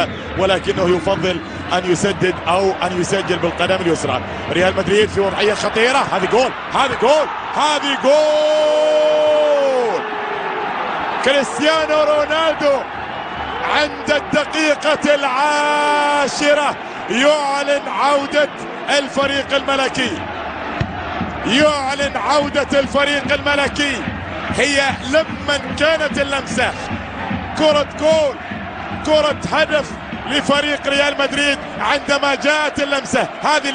هنا، ولكنه يفضل أن يسدد أو أن يسجل بالقدم اليسرى. ريال مدريد في وضعية خطيرة. هذه جول، هذه جول، هذه جول. كريستيانو رونالدو عند الدقيقة 10 يعلن عودة الفريق الملكي، يعلن عودة الفريق الملكي. هي لما كانت اللمسة كرة جول، كرة هدف لفريق ريال مدريد، عندما جاءت اللمسة، هذه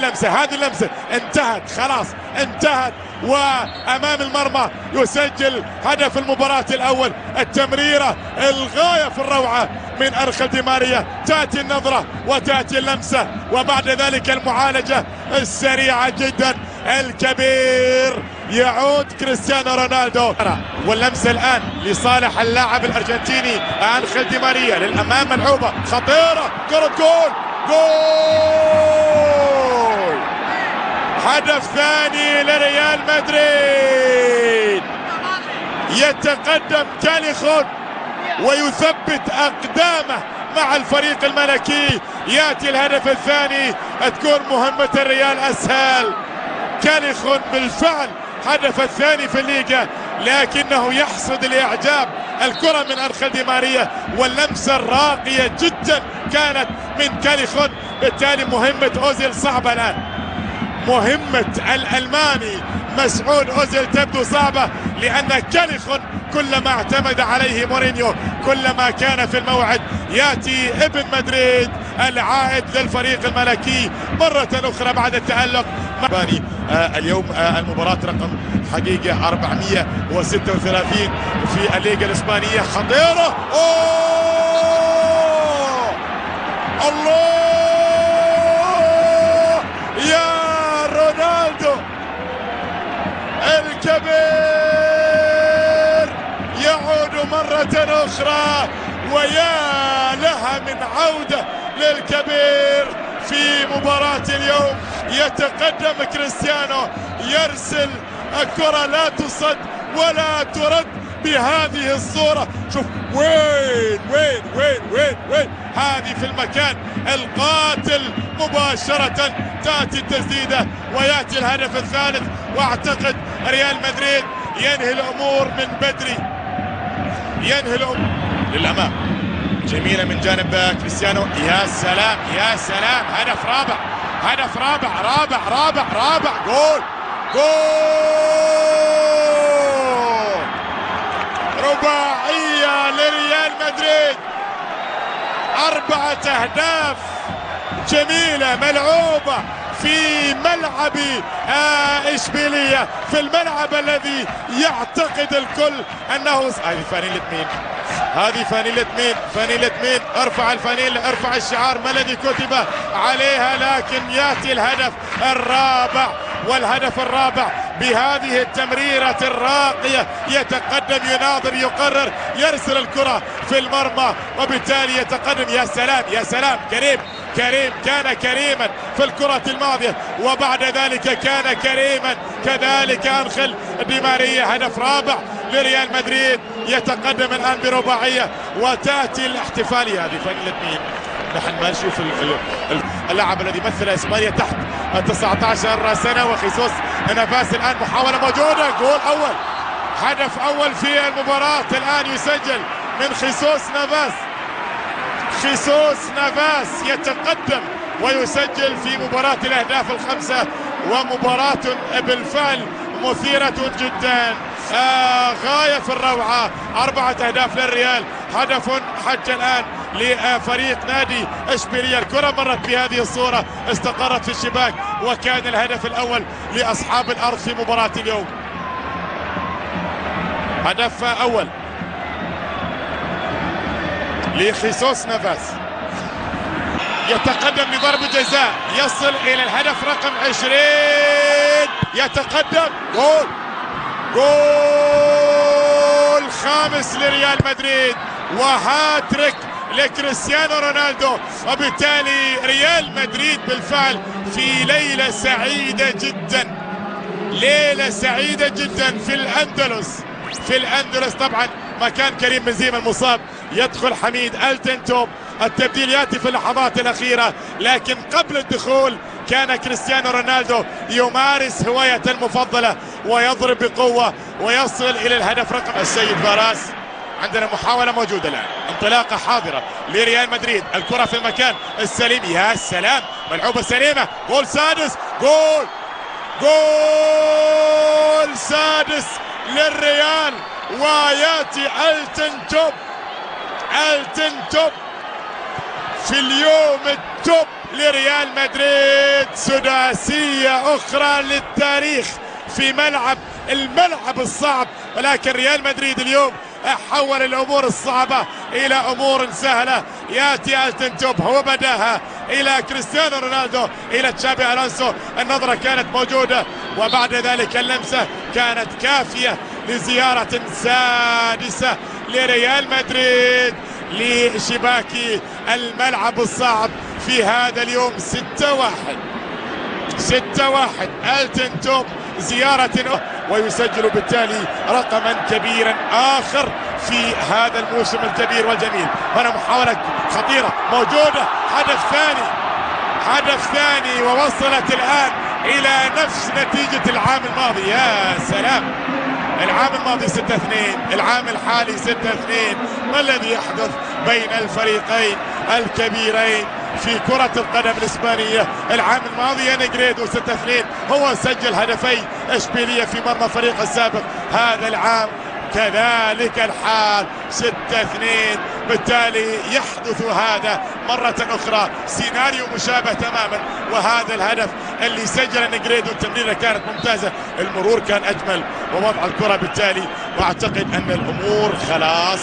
اللمسة انتهت، خلاص انتهت، وأمام المرمى يسجل هدف المباراة الأول. التمريرة الغاية في الروعة من أنخيل دي ماريا، تأتي النظرة وتأتي اللمسة، وبعد ذلك المعالجة السريعة جدا. الكبير يعود كريستيانو رونالدو، واللمسة الآن لصالح اللاعب الأرجنتيني أنخيل دي ماريا، للأمام ملعوبة خطيرة، كرة جول، جول، هدف ثاني لريال مدريد. يتقدم كاليخون ويثبت أقدامه مع الفريق الملكي. يأتي الهدف الثاني، تكون مهمة الريال أسهل. كاليخون بالفعل هدف الثاني في الليغا، لكنه يحصد الإعجاب. الكرة من أنخيل دي ماريا، واللمسة الراقية جدا كانت من كاليخون. بالتالي مهمة أوزيل صعبة الآن، مهمة الألماني مسعود أوزيل تبدو صعبة، لأن كاليخون كلما اعتمد عليه مورينيو كلما كان في الموعد. يأتي ابن مدريد العائد للفريق الملكي مرة أخرى بعد التألق. اليوم المباراة رقم حقيقة 436 في الليغا الإسبانية. خطيرة، أوه الله يا رونالدو الكبير يعود مرة أخرى، ويا لها من عودة للكبير في مباراة اليوم. يتقدم كريستيانو، يرسل الكرة لا تصد ولا ترد بهذه الصورة. شوف وين وين وين وين وين، هذه في المكان القاتل مباشرة. تأتي التسديدة ويأتي الهدف الثالث، واعتقد ريال مدريد ينهي الأمور من بدري، ينهي الأمور للأمام. جميلة من جانب كريستيانو، يا سلام يا سلام، هدف رابع، هدف رابع رابع رابع رابع، جول، جول، رباعية لريال مدريد، 4 أهداف جميلة ملعوبة في ملعب إشبيلية، في الملعب الذي يعتقد الكل أنه هذه فانيلة مين؟ هذه فانيلة مين؟ فانيلة مين؟ ارفع الفانيلة، ارفع الشعار، ما الذي كتب عليها؟ لكن يأتي الهدف الرابع، والهدف الرابع بهذه التمريرة الراقية. يتقدم، يناظر، يقرر، يرسل الكرة في المرمى، وبالتالي يتقدم. يا سلام يا سلام، كريم كان كريما في الكرة الماضية، وبعد ذلك كان كريما كذلك أنخيل دي ماريا. هدف رابع لريال مدريد، يتقدم الآن برباعية، وتأتي الاحتفالية. هذه فانيلة مين؟ نحن ما نشوف اللاعب الذي مثل اسبانيا تحت 19 سنة، وخيسوس نافاس الآن محاولة موجودة، جول أول، هدف أول في المباراة الآن يسجل من خيسوس نافاس. خيسوس نافاس يتقدم ويسجل في مباراة الأهداف الخمسة، ومباراة بالفعل مثيرة جدا، غاية في الروعة. 4 أهداف للريال، هدف حتى الآن لفريق نادي إشبيلية. الكرة مرت بهذه الصورة، استقرت في الشباك، وكان الهدف الأول لأصحاب الأرض في مباراة اليوم. هدف أول لخيسوس نافاس، يتقدم بضربة جزاء، يصل إلى الهدف رقم 20، يتقدم، جول، جول خامس لريال مدريد، وهاتريك لكريستيانو رونالدو. وبالتالي ريال مدريد بالفعل في ليلة سعيدة جدا، ليلة سعيدة جدا في الأندلس. في الأندلس طبعا مكان كريم بنزيما المصاب، يدخل حميد التنتوب التبديل ياتي في اللحظات الاخيره، لكن قبل الدخول كان كريستيانو رونالدو يمارس هوايته المفضله ويضرب بقوه ويصل الى الهدف رقم. السيد باراس، عندنا محاولة موجودة الآن، انطلاقة حاضرة لريال مدريد، الكرة في المكان السليم، يا سلام، ملعوبة سليمة، جول سادس، جول سادس للريال، وياتي التن توب في اليوم التوب لريال مدريد، سداسية أخرى للتاريخ في الملعب الصعب، ولكن ريال مدريد اليوم حول الامور الصعبه الى امور سهله. ياتي التن توب، هو بداها الى كريستيانو رونالدو، الى تشابي الونسو، النظره كانت موجوده، وبعد ذلك اللمسه كانت كافيه لزياره سادسه لريال مدريد لشباك الملعب الصعب في هذا اليوم. 6-1 التن توب زيارة، ويسجل بالتالي رقما كبيرا آخر في هذا الموسم الكبير والجميل. هنا محاولة خطيرة موجودة، هدف ثاني ووصلت الآن إلى نفس نتيجة العام الماضي. يا سلام، العام الماضي 6-2، العام الحالي 6-2. ما الذي يحدث بين الفريقين الكبيرين في كرة القدم الإسبانية؟ العام الماضي نيجريدو 6-2 هو سجل هدفي إشبيلية في مرمى فريق السابق، هذا العام كذلك الحال 6-2، بالتالي يحدث هذا مرة أخرى، سيناريو مشابه تماما. وهذا الهدف اللي سجل نيجريدو، التمريرة كانت ممتازة، المرور كان أجمل، ووضع الكرة بالتالي، وأعتقد أن الأمور خلاص